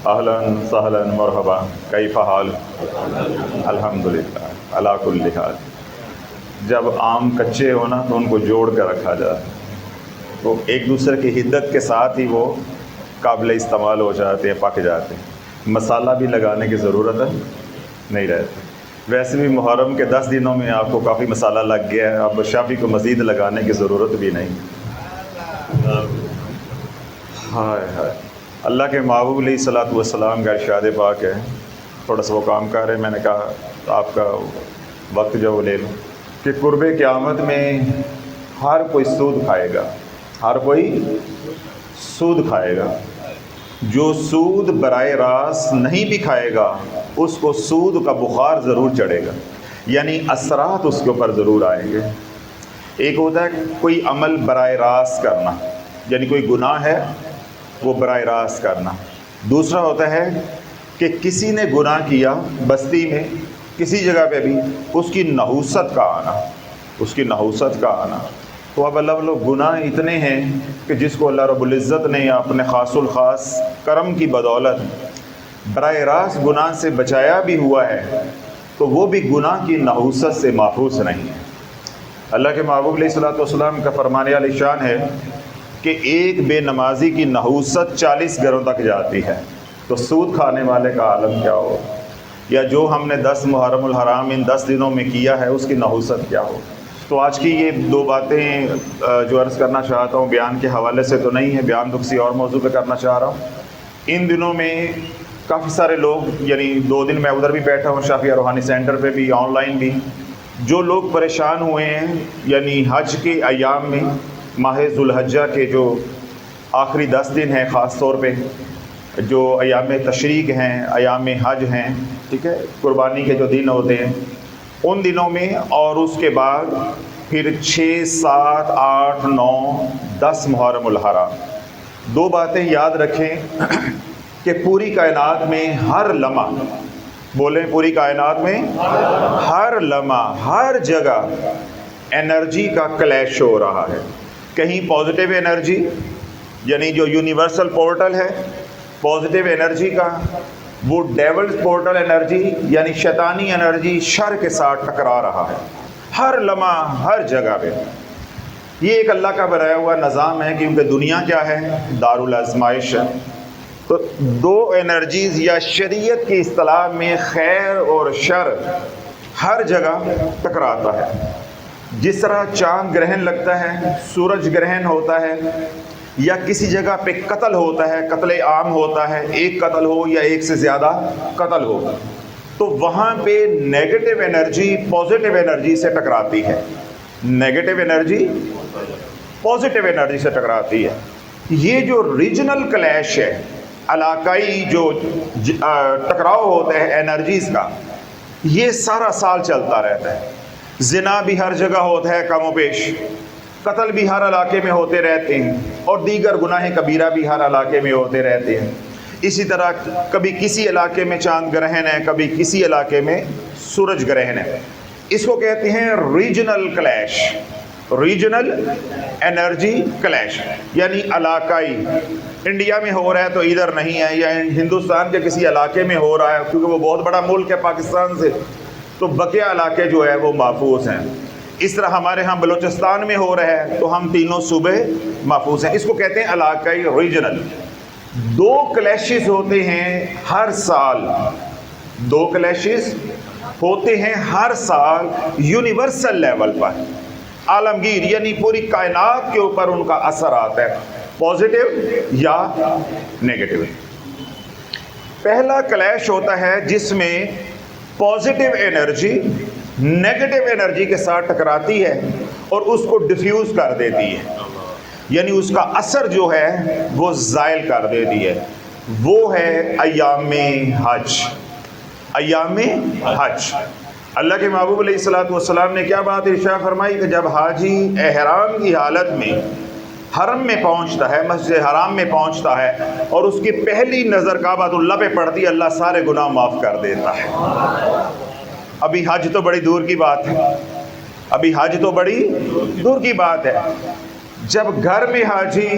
اہلاً سہلاً مرحبا، کیف حال؟ الحمدللہ علی کل حال۔ جب آم کچے ہو نا تو ان کو جوڑ کر رکھا جائے تو ایک دوسرے کی حدت کے ساتھ ہی وہ قابل استعمال ہو جاتے ہیں، پک جاتے ہیں، مسالہ بھی لگانے کی ضرورت نہیں رہتی۔ ویسے بھی محرم کے 10 دنوں میں آپ کو کافی مسالہ لگ گیا ہے، اب شافی کو مزید لگانے کی ضرورت بھی نہیں۔ ہائے ہائے، اللہ کے محبوب علیہ الصلوۃ والسلام کا ارشاد پاک ہے، تھوڑا سا وہ کام کر رہے، میں نے کہا آپ کا وقت جو وہ لے لوں، کہ قرب قیامت میں ہر کوئی سود کھائے گا، ہر کوئی سود کھائے گا۔ جو سود براہ راست نہیں بھی کھائے گا اس کو سود کا بخار ضرور چڑھے گا، یعنی اثرات اس کے اوپر ضرور آئیں گے۔ ایک ہوتا ہے کوئی عمل براہ راست کرنا، یعنی کوئی گناہ ہے وہ براہ راست کرنا۔ دوسرا ہوتا ہے کہ کسی نے گناہ کیا بستی میں کسی جگہ پہ بھی، اس کی نحوست کا آنا، اس کی نحوست کا آنا۔ تو اب اللہ والو گناہ اتنے ہیں کہ جس کو اللہ رب العزت نے اپنے خاص الخاص کرم کی بدولت براہ راست گناہ سے بچایا بھی ہوا ہے، تو وہ بھی گناہ کی نحوست سے محفوظ نہیں ہے۔ اللہ کے محبوب علیہ الصلوۃ والسلام کا فرمان عالی شان ہے کہ ایک بے نمازی کی نحوست 40 گھروں تک جاتی ہے، تو سود کھانے والے کا عالم کیا ہو، یا جو ہم نے 10 محرم الحرام ان 10 دنوں میں کیا ہے اس کی نحوست کیا ہو۔ تو آج کی یہ 2 باتیں جو عرض کرنا چاہتا ہوں بیان کے حوالے سے تو نہیں ہے، بیان تو کسی اور موضوع پہ کرنا چاہ رہا ہوں۔ ان دنوں میں کافی سارے لوگ، یعنی 2 دن میں ادھر بھی بیٹھا ہوں شافیہ روحانی سینٹر پہ بھی، آن لائن بھی، جو لوگ پریشان ہوئے ہیں، یعنی حج کے ایام میں، ماہ ذوالحجہ کے جو آخری 10 دن ہیں، خاص طور پہ جو ایام تشریق ہیں، ایام حج ہیں، ٹھیک ہے، قربانی کے جو دن ہوتے ہیں ان دنوں میں، اور اس کے بعد پھر 6، 7، 8، 9، 10 محرم الحرام۔ 2 باتیں یاد رکھیں کہ پوری کائنات میں ہر لمحہ، بولیں پوری کائنات میں ہر لمحہ، ہر جگہ انرجی کا کلیش ہو رہا ہے۔ کہیں پازیٹیو انرجی، یعنی جو یونیورسل پورٹل ہے پازیٹیو انرجی کا، وہ ڈیولز پورٹل انرجی یعنی شیطانی انرجی شر کے ساتھ ٹکرا رہا ہے ہر لمحہ، ہر جگہ پہ۔ یہ ایک اللہ کا بنایا ہوا نظام ہے، کیونکہ دنیا کیا ہے، دارالآزمائش ہے۔ تو 2 انرجیز یا شریعت کی اصطلاح میں خیر اور شر ہر جگہ ٹکراتا ہے۔ جس طرح چاند گرہن لگتا ہے، سورج گرہن ہوتا ہے، یا کسی جگہ پہ قتل ہوتا ہے، قتل عام ہوتا ہے، ایک قتل ہو یا ایک سے زیادہ قتل ہو، تو وہاں پہ نیگیٹو انرجی پازیٹیو انرجی سے ٹکراتی ہے، نیگیٹو انرجی پازیٹیو انرجی سے ٹکراتی ہے۔ یہ جو ریجنل کلیش ہے، علاقائی جو ٹکراؤ ہوتا ہے انرجیز کا، یہ سارا سال چلتا رہتا ہے۔ زنا بھی ہر جگہ ہوتا ہے کم و بیش، قتل بھی ہر علاقے میں ہوتے رہتے ہیں، اور دیگر گناہ کبیرہ بھی ہر علاقے میں ہوتے رہتے ہیں۔ اسی طرح کبھی کسی علاقے میں چاند گرہن ہے، کبھی کسی علاقے میں سورج گرہن ہے۔ اس کو کہتے ہیں regional clash, regional energy clash, یعنی علاقائی۔ انڈیا میں ہو رہا ہے تو ادھر نہیں ہے، یا ہندوستان کے کسی علاقے میں ہو رہا ہے، کیونکہ وہ بہت بڑا ملک ہے پاکستان سے، تو بقیہ علاقے جو ہے وہ محفوظ ہیں۔ اس طرح ہمارے ہاں بلوچستان میں ہو رہا ہے تو ہم تینوں صوبے محفوظ ہیں۔ اس کو کہتے ہیں علاقائی، ریجنل۔ 2 کلیشز ہوتے ہیں ہر سال، 2 کلیشز ہوتے ہیں ہر سال یونیورسل لیول پر، عالمگیر، یعنی پوری کائنات کے اوپر ان کا اثر آتا ہے، پازیٹیو یا نیگیٹو۔ پہلا کلیش ہوتا ہے جس میں پازیٹیو انرجی نیگیٹو انرجی کے ساتھ ٹکراتی ہے اور اس کو ڈیفیوز کر دیتی ہے، یعنی اس کا اثر جو ہے وہ زائل کر دیتی ہے۔ وہ ہے ایام حج، ایام حج۔ اللہ کے محبوب علیہ الصلوۃ والسلام نے کیا بات ارشاد فرمائی کہ جب حاجی احرام کی حالت میں حرم میں پہنچتا ہے، مسجد حرام میں پہنچتا ہے، اور اس کی پہلی نظر کعبۃ اللہ پہ پڑتی ہے، اللہ سارے گناہ معاف کر دیتا ہے۔ ابھی حج تو بڑی دور کی بات ہے، ابھی حج تو بڑی دور کی بات ہے۔ جب گھر میں حاجی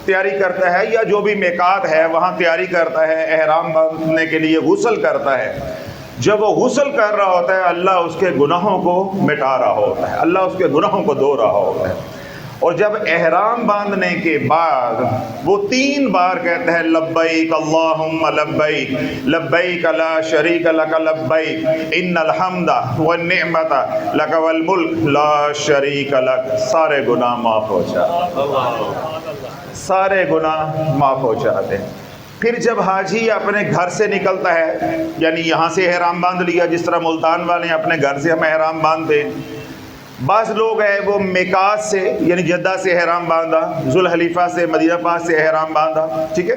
تیاری کرتا ہے یا جو بھی میقات ہے وہاں تیاری کرتا ہے، احرام باندھنے کے لیے غسل کرتا ہے، جب وہ غسل کر رہا ہوتا ہے اللہ اس کے گناہوں کو مٹا رہا ہوتا ہے، اللہ اس کے گناہوں کو دھو رہا ہوتا ہے۔ اور جب احرام باندھنے کے بعد وہ 3 بار کہتا ہے لبیک اللہم لبیک لبیک لا شریک لک لبیک ان الحمد والنعمت لک والملک لا شریک لک، سارے گناہ معاف ہو جاتے، سارے گناہ معاف ہو جاتے ہیں۔ پھر جب حاجی اپنے گھر سے نکلتا ہے، یعنی یہاں سے احرام باندھ لیا، جس طرح ملتان والے ہیں اپنے گھر سے ہم احرام باندھتے ہیں، بعض لوگ ہیں وہ میقات سے یعنی جدہ سے احرام باندھا، ذوالحلیفہ سے مدینہ پاک سے احرام باندھا، ٹھیک ہے۔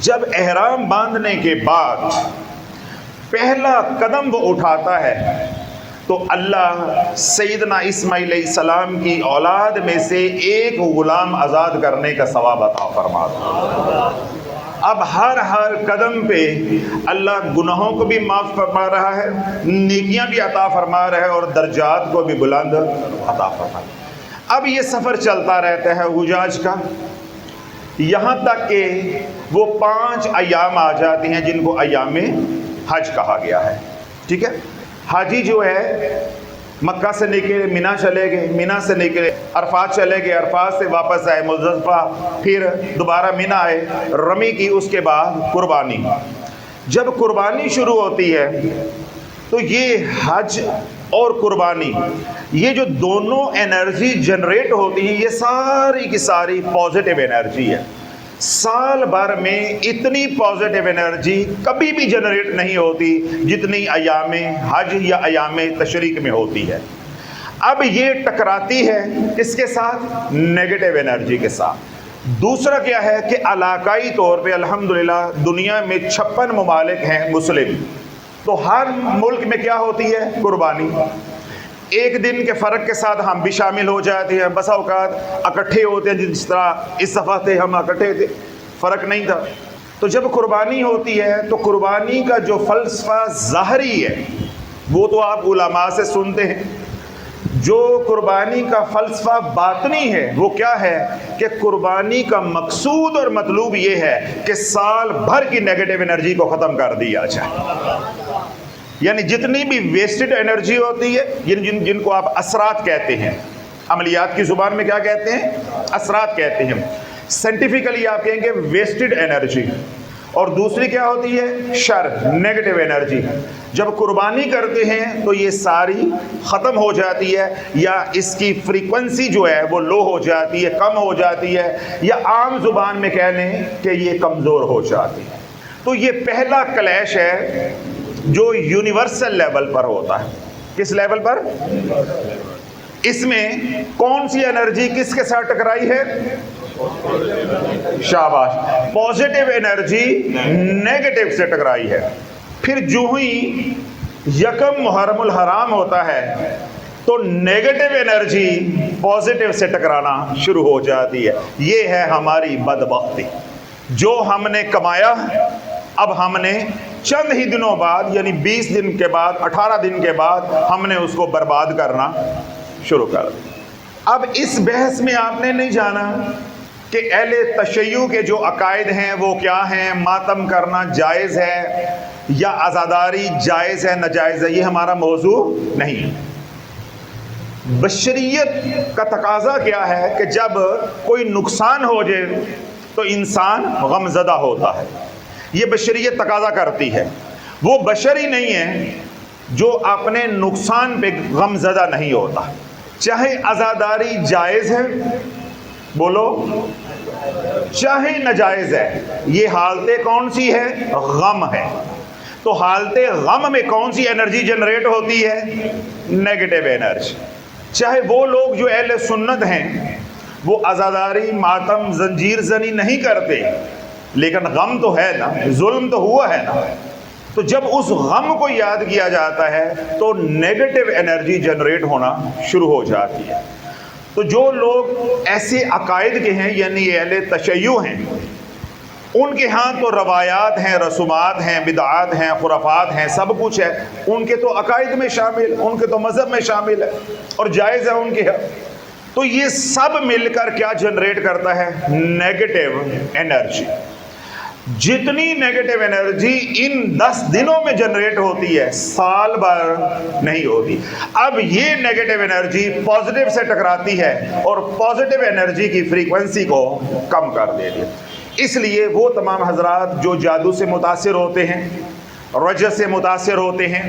جب احرام باندھنے کے بعد پہلا قدم وہ اٹھاتا ہے تو اللہ سیدنا اسماعیل علیہ السلام کی اولاد میں سے ایک غلام آزاد کرنے کا ثواب عطا فرماتا۔ اب ہر قدم پہ اللہ گناہوں کو بھی معاف فرما رہا ہے، نیکیاں بھی عطا فرما رہا ہے اور درجات کو بھی بلند عطا فرما رہا ہے۔ اب یہ سفر چلتا رہتا ہے حجاج کا، یہاں تک کہ وہ 5 ایام آ جاتے ہیں جن کو ایام حج کہا گیا ہے، ٹھیک ہے۔ حاجی جو ہے مکہ سے نکلے منی چلے گئے، منی سے نکلے عرفات چلے گئے، عرفات سے واپس آئے مزدلفہ، پھر دوبارہ منی آئے، رمی کی، اس کے بعد قربانی۔ جب قربانی شروع ہوتی ہے تو یہ حج اور قربانی، یہ جو دونوں انرجی جنریٹ ہوتی ہیں، یہ ساری کی ساری پازیٹیو انرجی ہے۔ سال بھر میں اتنی پازیٹیو انرجی کبھی بھی جنریٹ نہیں ہوتی جتنی ایام حج یا ایام تشریق میں ہوتی ہے۔ اب یہ ٹکراتی ہے کس کے ساتھ؟ نیگیٹو انرجی کے ساتھ۔ دوسرا کیا ہے کہ علاقائی طور پہ الحمدللہ دنیا میں 56 ممالک ہیں مسلم، تو ہر ملک میں کیا ہوتی ہے؟ قربانی۔ ایک دن کے فرق کے ساتھ ہم بھی شامل ہو جاتے ہیں، بسا اوقات اکٹھے ہوتے ہیں، جس طرح اس دفعہ تھے ہم اکٹھے تھے، فرق نہیں تھا۔ تو جب قربانی ہوتی ہے تو قربانی کا جو فلسفہ ظاہری ہے وہ تو آپ علماء سے سنتے ہیں، جو قربانی کا فلسفہ باطنی ہے وہ کیا ہے کہ قربانی کا مقصود اور مطلوب یہ ہے کہ سال بھر کی نیگیٹو انرجی کو ختم کر دیا جائے، یعنی جتنی بھی ویسٹڈ انرجی ہوتی ہے، جن کو آپ اثرات کہتے ہیں، عملیات کی زبان میں کیا کہتے ہیں؟ اثرات کہتے ہیں، سائنٹیفکلی آپ کہیں گے ویسٹڈ انرجی۔ اور دوسری کیا ہوتی ہے؟ شر، نیگیٹو انرجی۔ جب قربانی کرتے ہیں تو یہ ساری ختم ہو جاتی ہے، یا اس کی فریکوینسی جو ہے وہ لو ہو جاتی ہے، کم ہو جاتی ہے، یا عام زبان میں کہہ لیں کہ یہ کمزور ہو جاتی ہے۔ تو یہ پہلا کلیش ہے جو یونیورسل لیول پر ہوتا ہے۔ کس لیول پر؟ اس میں کون سی انرجی کس کے ساتھ ٹکرائی ہے؟ شاباش، پازیٹیو انرجی نیگیٹو سے ٹکرائی ہے۔ پھر جو ہی یکم محرم الحرام ہوتا ہے تو نیگیٹو انرجی پازیٹیو سے ٹکرانا شروع ہو جاتی ہے۔ یہ ہے ہماری بدبختی، جو ہم نے کمایا اب ہم نے چند ہی دنوں بعد، یعنی 20 دن کے بعد، 18 دن کے بعد ہم نے اس کو برباد کرنا شروع کر دیا۔ اب اس بحث میں آپ نے نہیں جانا کہ اہل تشیع کے جو عقائد ہیں وہ کیا ہیں، ماتم کرنا جائز ہے یا عزاداری جائز ہے ناجائز ہے، یہ ہمارا موضوع نہیں ہے۔ بشریت کا تقاضا کیا ہے کہ جب کوئی نقصان ہو جائے تو انسان غمزدہ ہوتا ہے، یہ بشریت تقاضا کرتی ہے۔ وہ بشر ہی نہیں ہے جو اپنے نقصان پہ غمزدہ نہیں ہوتا، چاہے عزاداری جائز ہے، بولو، چاہے ناجائز ہے۔ یہ حالت کون سی ہے؟ غم ہے۔ تو حالت غم میں کون سی انرجی جنریٹ ہوتی ہے؟ Negative energy. چاہے وہ لوگ جو اہل سنت ہیں وہ عزاداری، ماتم، زنجیر زنی نہیں کرتے، لیکن غم تو ہے نا، ظلم تو ہوا ہے نا۔ تو جب اس غم کو یاد کیا جاتا ہے تو نیگیٹو انرجی جنریٹ ہونا شروع ہو جاتی ہے۔ تو جو لوگ ایسے عقائد کے ہیں، یعنی اہل تشیع ہیں، ان کے ہاں تو روایات ہیں، رسومات ہیں، بدعات ہیں، خرافات ہیں، سب کچھ ہے، ان کے تو عقائد میں شامل، ان کے تو مذہب میں شامل ہے اور جائز ہے ان کے ہاں۔ تو یہ سب مل کر کیا جنریٹ کرتا ہے؟ Negative energy. جتنی نیگیٹو انرجی ان 10 دنوں میں جنریٹ ہوتی ہے، سال بھر نہیں ہوتی۔ اب یہ نیگیٹو انرجی پازیٹیو سے ٹکراتی ہے اور پازیٹیو انرجی کی فریکوینسی کو کم کر دیتی ہے۔ اس لیے وہ تمام حضرات جو جادو سے متاثر ہوتے ہیں، رجس سے متاثر ہوتے ہیں،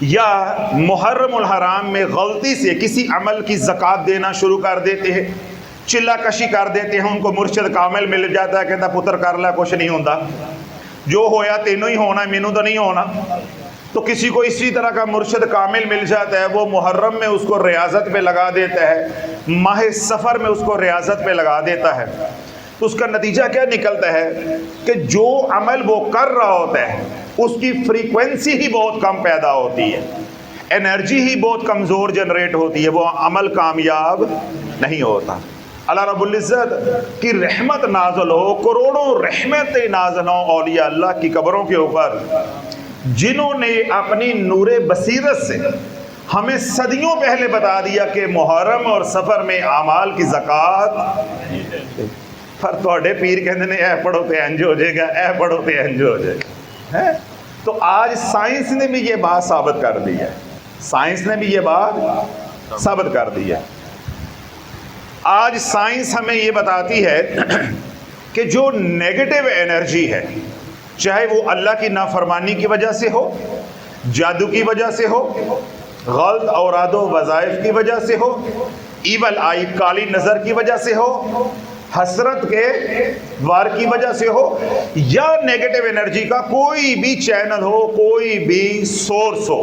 یا محرم الحرام میں غلطی سے کسی عمل کی زکوٰۃ دینا شروع کر دیتے ہیں، چلا کشی کر دیتے ہیں، ان کو مرشد کامل مل جاتا ہے، کہتا پتر کر لے کچھ نہیں ہوتا، جو ہویا تینوں ہی ہونا، مینوں تو نہیں ہونا۔ تو کسی کو اسی طرح کا مرشد کامل مل جاتا ہے، وہ محرم میں اس کو ریاضت پہ لگا دیتا ہے، ماہ سفر میں اس کو ریاضت پہ لگا دیتا ہے۔ تو اس کا نتیجہ کیا نکلتا ہے کہ جو عمل وہ کر رہا ہوتا ہے اس کی فریکوینسی ہی بہت کم پیدا ہوتی ہے، انرجی ہی بہت کمزور جنریٹ ہوتی ہے، وہ عمل کامیاب نہیں ہوتا۔ اللہ رب العزت کی رحمت نازل ہو، کروڑوں رحمت نازل ہو اولیاء اللہ کی قبروں کے اوپر، جنہوں نے اپنی نور بصیرت سے ہمیں صدیوں پہلے بتا دیا کہ محرم اور سفر میں اعمال کی زکوٰۃ، پر تھوڑے پیر کہتے ہیں اے پڑھو تے انج ہو جائے گا، اے پڑھو تے انج ہو جائے گا۔ تو آج سائنس نے بھی یہ بات ثابت کر دی ہے، سائنس نے بھی یہ بات ثابت کر دی ہے۔ آج سائنس ہمیں یہ بتاتی ہے کہ جو نیگیٹو انرجی ہے، چاہے وہ اللہ کی نافرمانی کی وجہ سے ہو، جادو کی وجہ سے ہو، غلط اوراد و وظائف کی وجہ سے ہو، ایول آئی کالی نظر کی وجہ سے ہو، حسرت کے وار کی وجہ سے ہو، یا نیگیٹو انرجی کا کوئی بھی چینل ہو، کوئی بھی سورس ہو،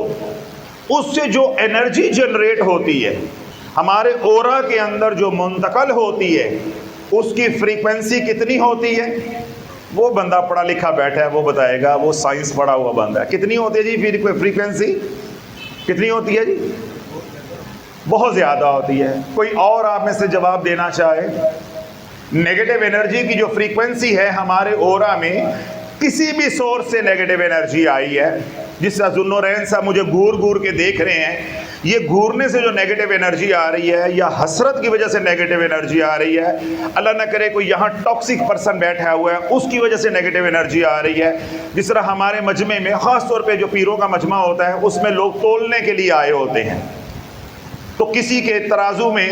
اس سے جو انرجی جنریٹ ہوتی ہے، ہمارے اورا کے اندر جو منتقل ہوتی ہے، اس کی فریکوینسی کتنی ہوتی ہے؟ وہ بندہ پڑھا لکھا بیٹھا ہے وہ بتائے گا، وہ سائنس پڑھا ہوا بندہ ہے۔ کتنی ہوتی ہے جی فریکوینسی؟ کتنی ہوتی ہے جی؟ بہت زیادہ ہوتی ہے۔ کوئی اور آپ میں سے جواب دینا چاہے؟ نیگیٹو انرجی کی جو فریکوینسی ہے ہمارے اورا میں، کسی بھی سورس سے نیگیٹو انرجی آئی ہے، جس طرح ذوالنورین صاحب مجھے گھور گھور کے دیکھ رہے ہیں، یہ گھورنے سے جو نیگیٹو انرجی آ رہی ہے یا حسرت کی وجہ سے نیگیٹو انرجی آ رہی ہے، اللہ نہ کرے کوئی یہاں ٹاکسک پرسن بیٹھا ہوا ہے اس کی وجہ سے نیگیٹو انرجی آ رہی ہے، جس طرح ہمارے مجمع میں خاص طور پہ جو پیروں کا مجمع ہوتا ہے اس میں لوگ تولنے کے لیے آئے ہوتے ہیں، تو کسی کے ترازو میں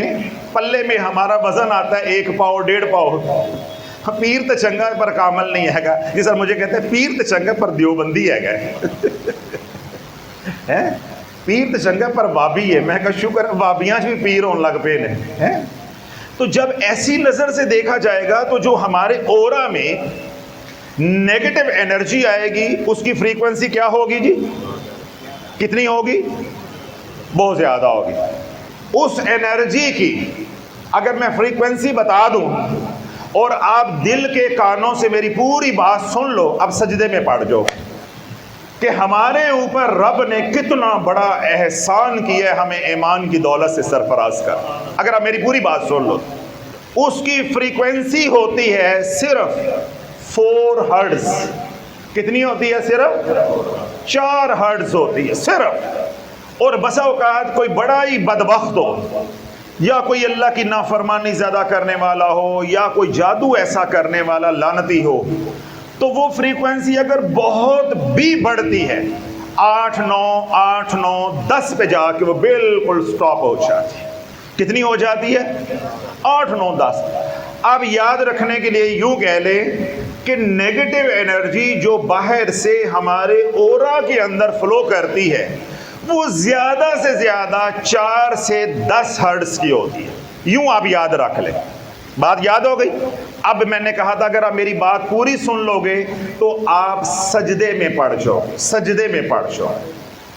پلے میں ہمارا وزن آتا ہے 1 پاؤ 1.5 پاؤ، پیر تو چنگا پر کامل نہیں ہے گا، جس طرح مجھے کہتے ہیں پیر تو چنگا پر دیوبندی ہے گا، پیر تو چنگا پر وابی ہے، میں کہا شکر وابیاں بھی پیر ہون لگ پے نے۔ تو جب ایسی نظر سے دیکھا جائے گا تو جو ہمارے اورا میں نیگیٹو انرجی آئے گی اس کی فریکوینسی کیا ہوگی جی؟ کتنی ہوگی؟ بہت زیادہ ہوگی۔ اس انرجی کی اگر میں فریکوینسی بتا دوں اور آپ دل کے کانوں سے میری پوری بات سن لو، اب سجدے میں پڑ جاؤ کہ ہمارے اوپر رب نے کتنا بڑا احسان کیا ہے ہمیں ایمان کی دولت سے سرفراز کر۔ اگر آپ میری پوری بات سن لو، اس کی فریکوینسی ہوتی ہے صرف 4 ہرٹز۔ کتنی ہوتی ہے؟ صرف 4 ہرٹز ہوتی ہے صرف۔ اور بسا اوقات کوئی بڑا ہی بدبخت ہو، یا کوئی اللہ کی نافرمانی زیادہ کرنے والا ہو، یا کوئی جادو ایسا کرنے والا لعنتی ہو، تو وہ فریکوینسی اگر بہت بھی بڑھتی ہے 8 9 8 9 10 پہ جا کے وہ بالکل سٹاپ ہو جاتی ہے۔ کتنی ہو جاتی ہے؟ 8 9 10۔ اب یاد رکھنے کے لیے یوں کہہ لیں کہ نیگیٹو انرجی جو باہر سے ہمارے اورا کے اندر فلو کرتی ہے وہ زیادہ سے زیادہ 4 سے 10 ہرٹز کی ہوتی ہے۔ یوں آپ یاد رکھ لیں، بات یاد ہو گئی؟ اب میں نے کہا تھا اگر آپ میری بات پوری سن لو گے تو آپ سجدے میں پڑ جاؤ، سجدے میں پڑ جاؤ۔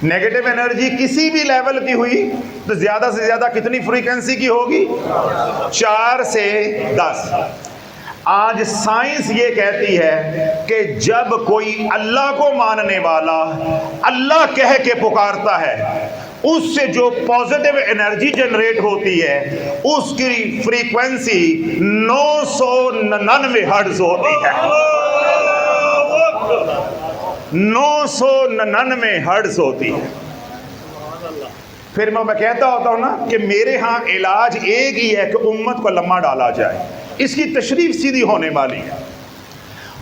نیگیٹو انرجی کسی بھی لیول کی ہوئی تو زیادہ سے زیادہ کتنی فریکوینسی کی ہوگی؟ 4 سے 10۔ آج سائنس یہ کہتی ہے کہ جب کوئی اللہ کو ماننے والا اللہ کہہ کے پکارتا ہے، اس سے جو پازیٹیو انرجی جنریٹ ہوتی ہے اس کی فریکوینسی 999 ہرٹز ہوتی ہے۔ 999 ہرٹز ہوتی ہے۔ پھر میں کہتا ہوتا ہوں نا کہ میرے ہاں علاج ایک ہی ہے کہ امت کو لمحہ ڈالا جائے، اس کی تشریف سیدھی ہونے والی ہے،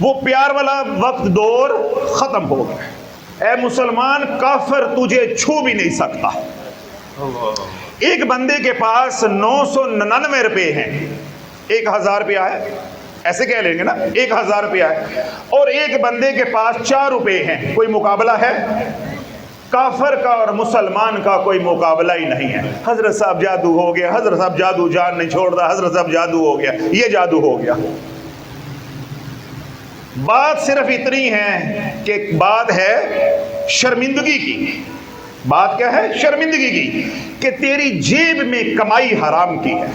وہ پیار والا وقت دور ختم ہو گیا۔ اے مسلمان، کافر تجھے چھو بھی نہیں سکتا۔ ایک بندے کے پاس 999 روپے ہیں، 1000 روپیہ ہے، ایسے کہہ لیں گے نا، 1000 روپیہ ہے، اور ایک بندے کے پاس 4 روپے ہیں، کوئی مقابلہ ہے؟ کافر کا اور مسلمان کا کوئی مقابلہ ہی نہیں ہے۔ حضرت صاحب جادو ہو گیا، حضرت صاحب جادو جان نہیں چھوڑتا، حضرت صاحب جادو ہو گیا، یہ جادو ہو گیا۔ بات صرف اتنی ہے کہ بات ہے شرمندگی کی۔ بات کیا ہے؟ شرمندگی کی، کہ تیری جیب میں کمائی حرام کی ہے۔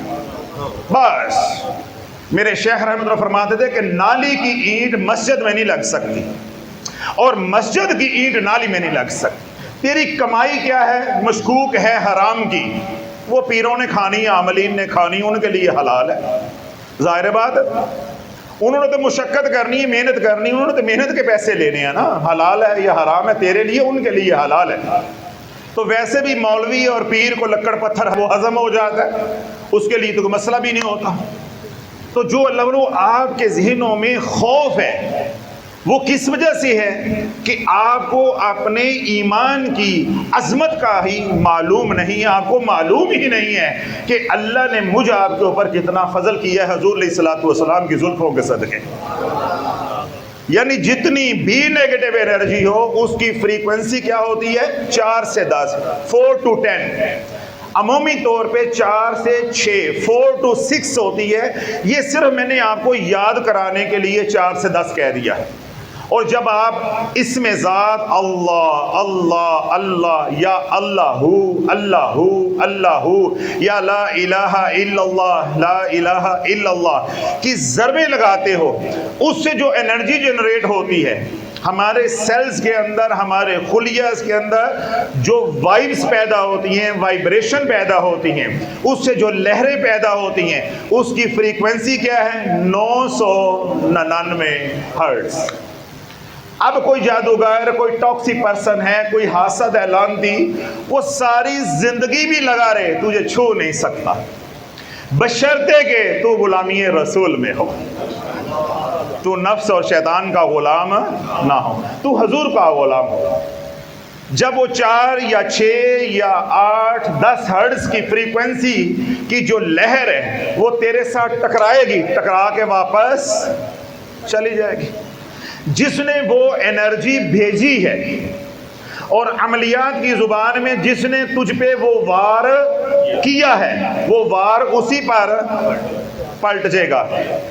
بس میرے شیخ رحمۃ اللہ فرماتے تھے کہ نالی کی اینٹ مسجد میں نہیں لگ سکتی، اور مسجد کی اینٹ نالی میں نہیں لگ سکتی۔ تیری کمائی کیا ہے؟ مشکوک ہے حرام کی، وہ پیروں نے کھانی، عاملین نے کھانی، ان کے لیے حلال ہے۔ ظاہر بات، انہوں نے تو مشقت کرنی ہے، محنت کرنی، انہوں نے تو محنت کے پیسے لینے ہیں نا، حلال ہے یا حرام ہے تیرے لیے، ان کے لیے حلال ہے۔ تو ویسے بھی مولوی اور پیر کو لکڑ پتھر وہ ہضم ہو جاتا ہے، اس کے لیے تو کوئی مسئلہ بھی نہیں ہوتا۔ تو جو اللہ آپ کے ذہنوں میں خوف ہے، وہ کس وجہ سے ہے کہ آپ کو اپنے ایمان کی عظمت کا ہی معلوم نہیں ہے، آپ کو معلوم ہی نہیں ہے کہ اللہ نے مجھ آپ کے اوپر کتنا فضل کیا ہے حضور علیہ الصلوۃ والسلام کی زلفوں کے صدقے۔ یعنی جتنی بھی نیگیٹو انرجی ہو اس کی فریکوینسی کیا ہوتی ہے؟ 4 سے 10، 4 to 10، عمومی طور پہ 4 سے 6، 4 to 6 ہوتی ہے۔ یہ صرف میں نے آپ کو یاد کرانے کے لیے 4 سے 10 کہہ دیا ہے۔ اور جب آپ اسم ذات اللہ اللہ اللہ، یا اللہ اللہ اللہ، یا لا الہ الا اللہ لا الہ الا اللہ کی ضربیں لگاتے ہو، اس سے جو انرجی جنریٹ ہوتی ہے ہمارے سیلز کے اندر، ہمارے خلیاز کے اندر جو وائبس پیدا ہوتی ہیں، وائبریشن پیدا ہوتی ہیں، اس سے جو لہریں پیدا ہوتی ہیں، اس کی فریکوینسی کیا ہے؟ 999 ہرٹز۔ اب کوئی جادوگر، کوئی ٹاکسی پرسن ہے، کوئی حاسد اعلان دی، وہ ساری زندگی بھی لگا رہے، تجھے چھو نہیں سکتا، بشرطے کہ تو غلامی رسول میں ہو، تو نفس اور شیطان کا غلام نہ ہو، تو حضور کا غلام ہو۔ جب وہ 4 یا 6 یا 8 10 ہرٹز کی فریکوینسی کی جو لہر ہے وہ تیرے ساتھ ٹکرائے گی، ٹکرا کے واپس چلی جائے گی۔ جس نے وہ انرجی بھیجی ہے اور عملیات کی زبان میں جس نے تجھ پہ وہ وار کیا ہے، وہ وار اسی پر پلٹ جائے گا،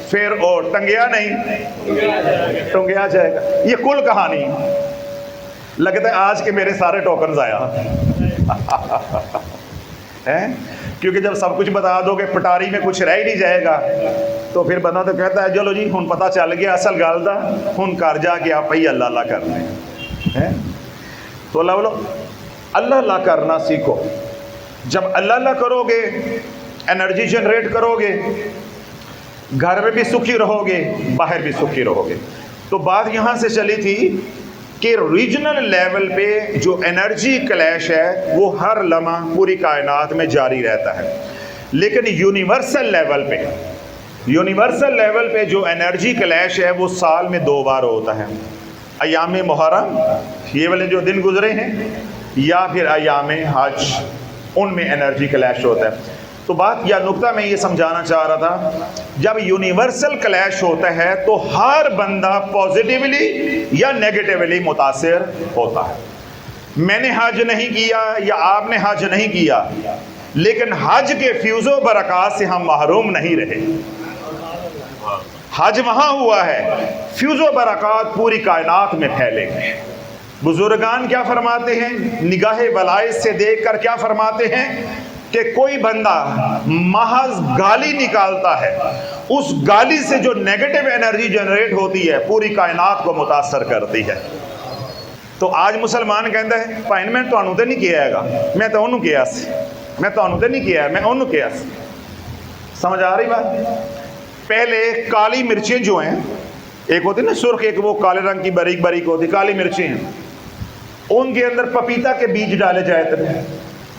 پھر اور ٹنگیا نہیں، ٹنگیا جائے گا۔ یہ کل کہانی لگتا ہے آج کے میرے سارے ٹوکنز آیا ہیں، کیونکہ جب سب کچھ بتا دو گے پٹاری میں کچھ رہ ہی نہیں جائے گا، تو پھر بندہ تو کہتا ہے چلو جی ہن پتہ چل گیا اصل گل دا، ہن کر جا کے آپ ہی اللہ اللہ کرنا ہے۔ تو اللہ بولو اللہ اللہ کرنا سیکھو۔ جب اللہ اللہ کرو گے، انرجی جنریٹ کرو گے، گھر میں بھی سکھی رہو گے، باہر بھی سکھی رہو گے۔ تو بات یہاں سے چلی تھی کہ ریجنل لیول پہ جو انرجی کلیش ہے وہ ہر لمحہ پوری کائنات میں جاری رہتا ہے، لیکن یونیورسل لیول پہ جو انرجی کلیش ہے وہ سال میں 2 بار ہوتا ہے، ایام محرم یہ والے جو دن گزرے ہیں، یا پھر ایام حج، ان میں انرجی کلیش ہوتا ہے۔ تو بات یا نقطہ میں یہ سمجھانا چاہ رہا تھا، جب یونیورسل کلیش ہوتا ہے تو ہر بندہ پازیٹیولی یا نیگیٹیولی متاثر ہوتا ہے۔ میں نے حج نہیں کیا یا آپ نے حج نہیں کیا، لیکن حج کے فیوز و برکات سے ہم محروم نہیں رہے۔ حج وہاں ہوا ہے، فیوز و برکات پوری کائنات میں پھیلے گئے۔ بزرگان کیا فرماتے ہیں؟ نگاہ ولایت سے دیکھ کر کیا فرماتے ہیں کہ کوئی بندہ محض گالی نکالتا ہے، اس گالی سے جو نیگیٹو انرجی جنریٹ ہوتی ہے پوری کائنات کو متاثر کرتی ہے۔ تو آج مسلمان کہتا ہے بھائی میں تانوں تے نہیں کیا گا، میں تو انہوں کیا سی، میں تانوں تے نہیں کیا، میں انہوں کیا سی۔ سمجھ آ رہی بات؟ پہلے کالی مرچیں جو ہیں، ایک ہوتی نا سرخ، ایک وہ کالے رنگ کی باریک باریک ہوتی کالی مرچیں ہیں، ان کے اندر پپیتا کے بیج ڈالے جاتے تھے،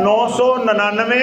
999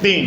3।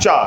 4।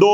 2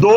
2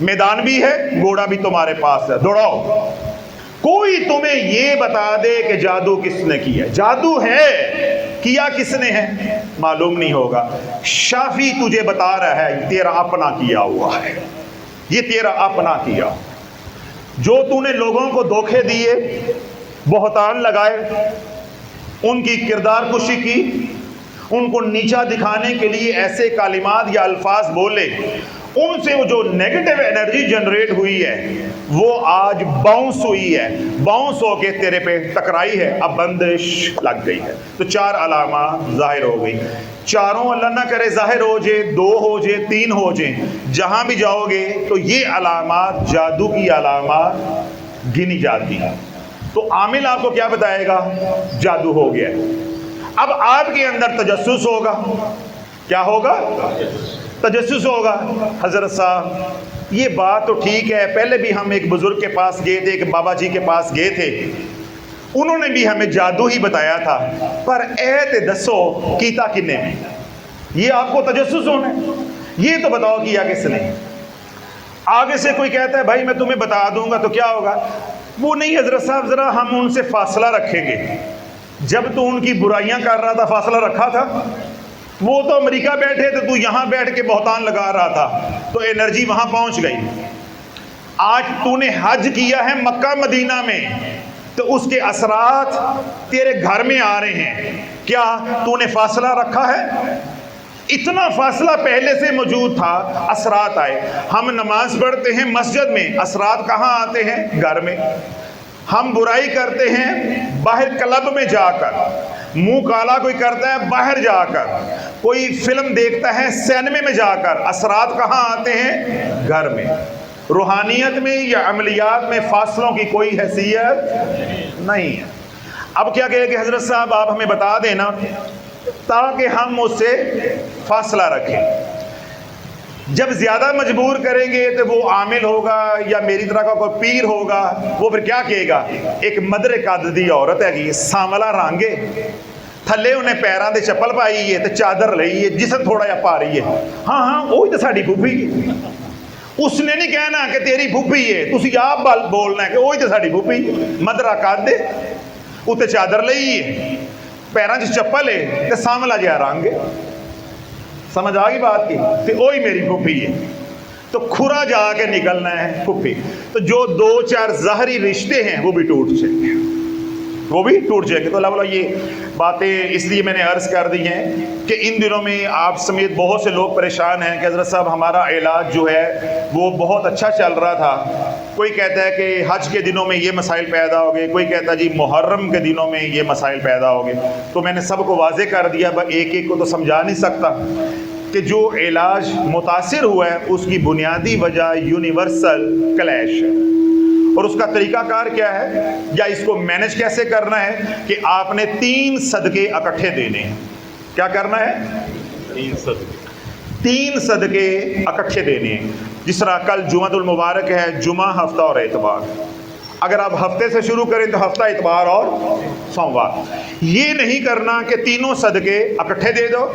میدان بھی ہے, گھوڑا بھی تمہارے پاس ہے, دوڑاؤ. کوئی تمہیں یہ بتا دے کہ جادو کس نے کیا, جادو ہے, کیا کس نے ہے, معلوم نہیں ہوگا. شافی تجھے بتا رہا ہے تیرا اپنا کیا ہوا ہے, یہ تیرا اپنا کیا. جو تو نے لوگوں کو دھوکے دیے, بہتان لگائے, ان کی کردار کشی کی, ان کو نیچا دکھانے کے لیے ایسے کلمات یا الفاظ بولے, ان سے وہ جو نیگیٹو انرجی جنریٹ ہوئی ہے وہ آج باؤنس ہوئی ہے, باؤنس ہو کے تیرے پہ ٹکرائی ہے, اب بندش لگ گئی ہے. تو 4 علامات ظاہر ہو گئی. چاروں اللہ نہ کرے ظاہر ہو جائے, 2 ہو جائے, 3 ہو جائیں, جہاں بھی جاؤ گے تو یہ علامات جادو کی علامات گنی جاتی ہیں. تو عامل آپ کو کیا بتائے گا, جادو ہو گیا. اب آپ کے اندر تجسس ہوگا, کیا ہوگا, تجسس ہوگا. حضرت صاحب یہ بات تو ٹھیک ہے, پہلے بھی ہم ایک بزرگ کے پاس گئے تھے, ایک بابا جی کے پاس گئے تھے, انہوں نے بھی ہمیں جادو ہی بتایا تھا, پر اے دسو کیتا کنے, یہ آپ کو تجسس ہونا ہے, یہ تو بتاؤ کیا کس نے. آگے سے کوئی کہتا ہے بھائی میں تمہیں بتا دوں گا تو کیا ہوگا, وہ نہیں حضرت صاحب ذرا ہم ان سے فاصلہ رکھیں گے. جب تو ان کی برائیاں کر رہا تھا فاصلہ رکھا تھا, وہ تو امریکہ بیٹھے تھے, تو یہاں بیٹھ کے بہتان لگا رہا تھا, تو انرجی وہاں پہنچ گئی. آج تو نے حج کیا ہے مکہ مدینہ میں, تو اس کے اثرات تیرے گھر میں آ رہے ہیں. کیا تو نے فاصلہ رکھا ہے؟ اتنا فاصلہ پہلے سے موجود تھا, اثرات آئے. ہم نماز پڑھتے ہیں مسجد میں, اثرات کہاں آتے ہیں, گھر میں. ہم برائی کرتے ہیں باہر کلب میں جا کر, منہ کالا کوئی کرتا ہے باہر جا کر, کوئی فلم دیکھتا ہے سینما میں جا کر, اثرات کہاں آتے ہیں, گھر میں. روحانیت میں یا عملیات میں فاصلوں کی کوئی حیثیت نہیں ہے. اب کیا کہے کہ حضرت صاحب آپ ہمیں بتا دینا تاکہ ہم اس سے فاصلہ رکھیں. جب زیادہ مجبور کریں گے تو وہ عامل ہوگا یا میری طرح کا کوئی پیر ہوگا, وہ پھر کیا کہے گا, ایک مدر قد دی عورت ہے گی, سانولا رنگ ہے, تھلے انہیں پیراں دے چپل پائی ہے تے چادر لئی ہے, جسم تھوڑا جہا پا رہی ہے. ہاں ہاں وہی تو ساڈی پھوپھی ہے. اس نے نہیں کہنا کہ تیری پھوپھی ہے, تسی آپ بولنا ہے کہ وہی تو ساڈی پھوپھی ہے, مدر قد ہے, اتنے چادر لئی ہے, پیراں چ چپل ہے تے سانولا جہا رنگ ہے. سمجھ آ گئی بات کی, تو وہی میری پھوپھی ہے. تو کھرا جا کے نکلنا ہے پھوپھی. تو جو 2-4 ظاہری رشتے ہیں وہ بھی ٹوٹ جائیں گے, وہ بھی ٹوٹ جائیں گے. تو اللہ والا یہ باتیں اس لیے میں نے عرض کر دی ہیں کہ ان دنوں میں آپ سمیت بہت سے لوگ پریشان ہیں کہ حضرت صاحب ہمارا علاج جو ہے وہ بہت اچھا چل رہا تھا. کوئی کہتا ہے کہ حج کے دنوں میں یہ مسائل پیدا ہو گئے, کوئی کہتا ہے جی محرم کے دنوں میں یہ مسائل پیدا ہو گئے. تو میں نے سب کو واضح کر دیا, ایک ایک کو تو سمجھا نہیں سکتا, کہ جو علاج متاثر ہوا ہے اس کی بنیادی وجہ یونیورسل کلیش ہے. اور اس کا طریقہ کار کیا ہے یا اس کو مینج کیسے کرنا ہے کہ آپ نے 3 صدقے اکٹھے دینے ہیں. کیا کرنا ہے, 3 صدقے اکٹھے دینے ہیں. جس طرح کل جمعۃ المبارک ہے, جمعہ, ہفتہ اور اتوار. اگر آپ ہفتے سے شروع کریں تو ہفتہ, اتوار اور سوموار. یہ نہیں کرنا کہ تینوں صدقے اکٹھے دے دو,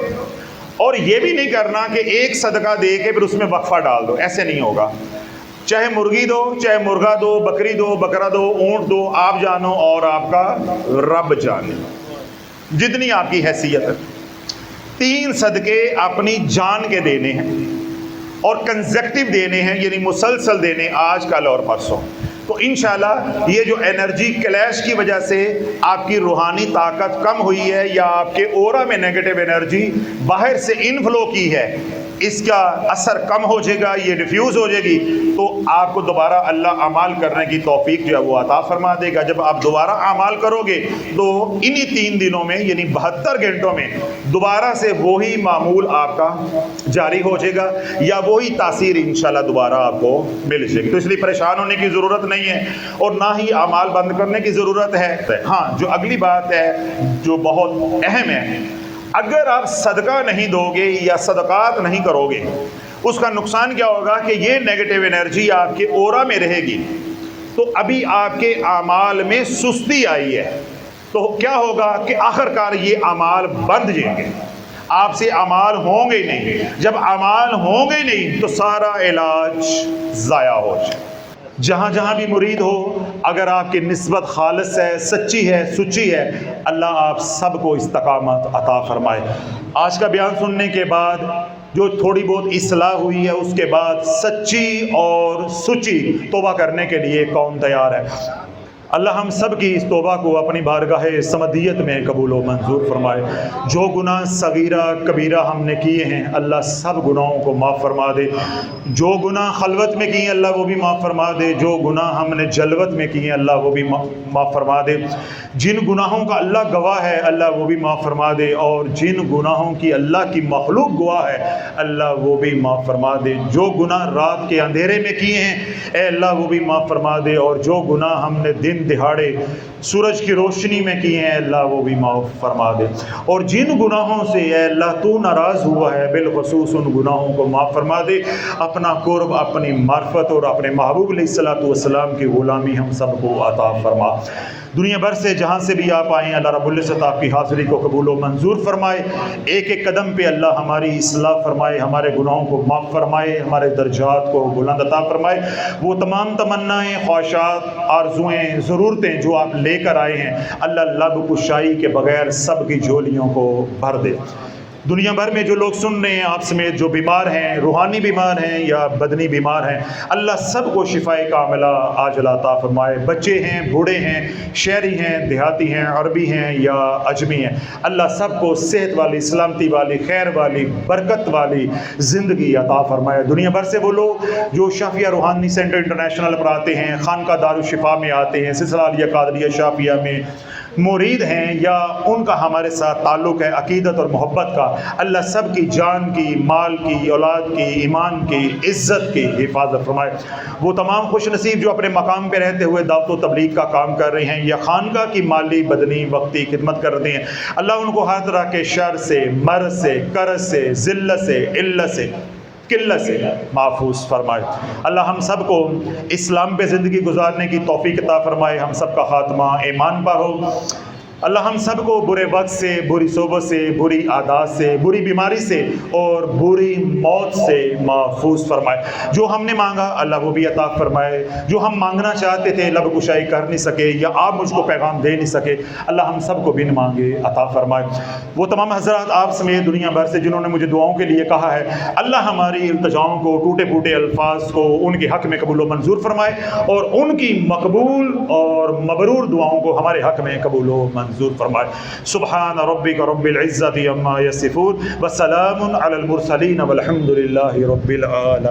اور یہ بھی نہیں کرنا کہ ایک صدقہ دے کے پھر اس میں وقفہ ڈال دو. ایسے نہیں ہوگا. چاہے مرغی دو, چاہے مرغا دو, بکری دو, بکرا دو, اونٹ دو, آپ جانو اور آپ کا رب جانے, جتنی آپ کی حیثیت ہے. 3 صدقے اپنی جان کے دینے ہیں اور کنزیکٹیو دینے ہیں, یعنی مسلسل دینے, آج, کل اور پرسوں. تو انشاءاللہ یہ جو انرجی کلیش کی وجہ سے آپ کی روحانی طاقت کم ہوئی ہے یا آپ کے اورا میں نیگیٹو انرجی باہر سے انفلو کی ہے, اس کا اثر کم ہو جائے گا, یہ ڈیفیوز ہو جائے گی. تو آپ کو دوبارہ اللہ اعمال کرنے کی توفیق جو ہے وہ عطا فرما دے گا. جب آپ دوبارہ اعمال کرو گے تو انہی 3 دنوں میں یعنی 72 گھنٹوں میں دوبارہ سے وہی معمول آپ کا جاری ہو جائے گا, یا وہی تاثیر انشاءاللہ دوبارہ آپ کو مل جائے گی. تو اس لیے پریشان ہونے کی ضرورت نہیں ہے اور نہ ہی اعمال بند کرنے کی ضرورت ہے. ہاں, جو اگلی بات ہے جو بہت اہم ہے, اگر آپ صدقہ نہیں دو گے یا صدقات نہیں کرو گے, اس کا نقصان کیا ہوگا کہ یہ نیگیٹو انرجی آپ کے اورا میں رہے گی. تو ابھی آپ کے اعمال میں سستی آئی ہے, تو کیا ہوگا کہ آخر کار یہ اعمال بند جائیں گے. آپ سے اعمال ہوں گے نہیں، جب اعمال ہوں گے نہیں تو سارا علاج ضائع ہو جائے۔ جہاں جہاں بھی مرید ہو، اگر آپ کی نسبت خالص ہے، سچی ہے، سچی ہے، اللہ آپ سب کو استقامت عطا فرمائے۔ آج کا بیان سننے کے بعد جو تھوڑی بہت اصلاح ہوئی ہے، اس کے بعد سچی اور سچی توبہ کرنے کے لیے کون تیار ہے؟ اللہ ہم سب کی اس توبہ کو اپنی بارگاہ صمدیت میں قبول و منظور فرمائے۔ جو گناہ صغیرہ کبیرہ ہم نے کیے ہیں، اللہ سب گناہوں کو معاف فرما دے۔ جو گناہ خلوت میں کیے ہیں، اللہ وہ بھی معاف فرما دے۔ جو گناہ ہم نے جلوت میں کیے ہیں، اللہ وہ بھی معاف فرما دے۔ جن گناہوں کا اللہ گواہ ہے، اللہ وہ بھی معاف فرما دے، اور جن گناہوں کی اللہ کی مخلوق گواہ ہے، اللہ وہ بھی معاف فرما دے۔ جو گناہ رات کے اندھیرے میں کیے ہیں، اے اللہ وہ بھی معاف فرما دے، اور جو گناہ ہم نے دن دہاڑے سورج کی روشنی میں کیے ہیں، اللہ وہ بھی معاف فرما دے۔ اور جن گناہوں سے اے اللہ تو ناراض ہوا ہے، بالخصوص ان گناہوں کو معاف فرما دے۔ اپنا قرب، اپنی معرفت اور اپنے محبوب علیہ الصلوۃ والسلام کی غلامی ہم سب کو عطا فرما۔ دنیا بھر سے جہاں سے بھی آپ آئیں، اللہ رب العزت آپ کی حاضری کو قبول و منظور فرمائے۔ ایک ایک قدم پہ اللہ ہماری اصلاح فرمائے، ہمارے گناہوں کو معاف فرمائے، ہمارے درجات کو بلند عطا فرمائے۔ وہ تمام تمنائیں، خواہشات، آرزوئیں، ضرورتیں جو آپ لے کر آئے ہیں، اللہ لب کشائی کے بغیر سب کی جھولیوں کو بھر دے۔ دنیا بھر میں جو لوگ سن رہے ہیں، آپ سمیت جو بیمار ہیں، روحانی بیمار ہیں یا بدنی بیمار ہیں، اللہ سب کو شفائے کاملہ عاجلہ عطا فرمائے۔ بچے ہیں، بوڑھے ہیں، شہری ہیں، دیہاتی ہیں، عربی ہیں یا اجمی ہیں، اللہ سب کو صحت والی، سلامتی والی، خیر والی، برکت والی زندگی عطا فرمائے۔ دنیا بھر سے وہ لوگ جو شافیہ روحانی سینٹر انٹرنیشنل پر آتے ہیں، خانقاہ دارالشفا میں آتے ہیں، سلسلہ عالیہ قادریہ شافیہ میں مرید ہیں، یا ان کا ہمارے ساتھ تعلق ہے عقیدت اور محبت کا، اللہ سب کی جان کی، مال کی، اولاد کی، ایمان کی، عزت کی حفاظت فرمائے۔ وہ تمام خوش نصیب جو اپنے مقام پہ رہتے ہوئے دعوت و تبلیغ کا کام کر رہے ہیں یا خانقاہ کی مالی، بدنی، وقتی خدمت کر رہے ہیں، اللہ ان کو ہر طرح کے شر سے، مرض سے، قرض سے، ذلت سے، علت سے، قلت سے محفوظ فرمائے۔ اللہ ہم سب کو اسلام پہ زندگی گزارنے کی توفیق عطا فرمائے۔ ہم سب کا خاتمہ ایمان پر ہو۔ اللہ ہم سب کو برے وقت سے، بری صحبت سے، بری عادات سے، بری بیماری سے اور بری موت سے محفوظ فرمائے۔ جو ہم نے مانگا اللہ وہ بھی عطا فرمائے، جو ہم مانگنا چاہتے تھے لب کشائی کر نہیں سکے یا آپ مجھ کو پیغام دے نہیں سکے، اللہ ہم سب کو بن مانگے عطا فرمائے۔ وہ تمام حضرات آپ سمیت دنیا بھر سے جنہوں نے مجھے دعاؤں کے لیے کہا ہے، اللہ ہماری التجاؤں کو، ٹوٹے پھوٹے الفاظ کو ان کے حق میں قبول و منظور فرمائے، اور ان کی مقبول اور مبرور دعاؤں کو ہمارے حق میں قبول و منظور فرمائے۔ سبحان ربک رب العزت عما یصفون وسلام علی المرسلین والحمد للہ رب العالمین۔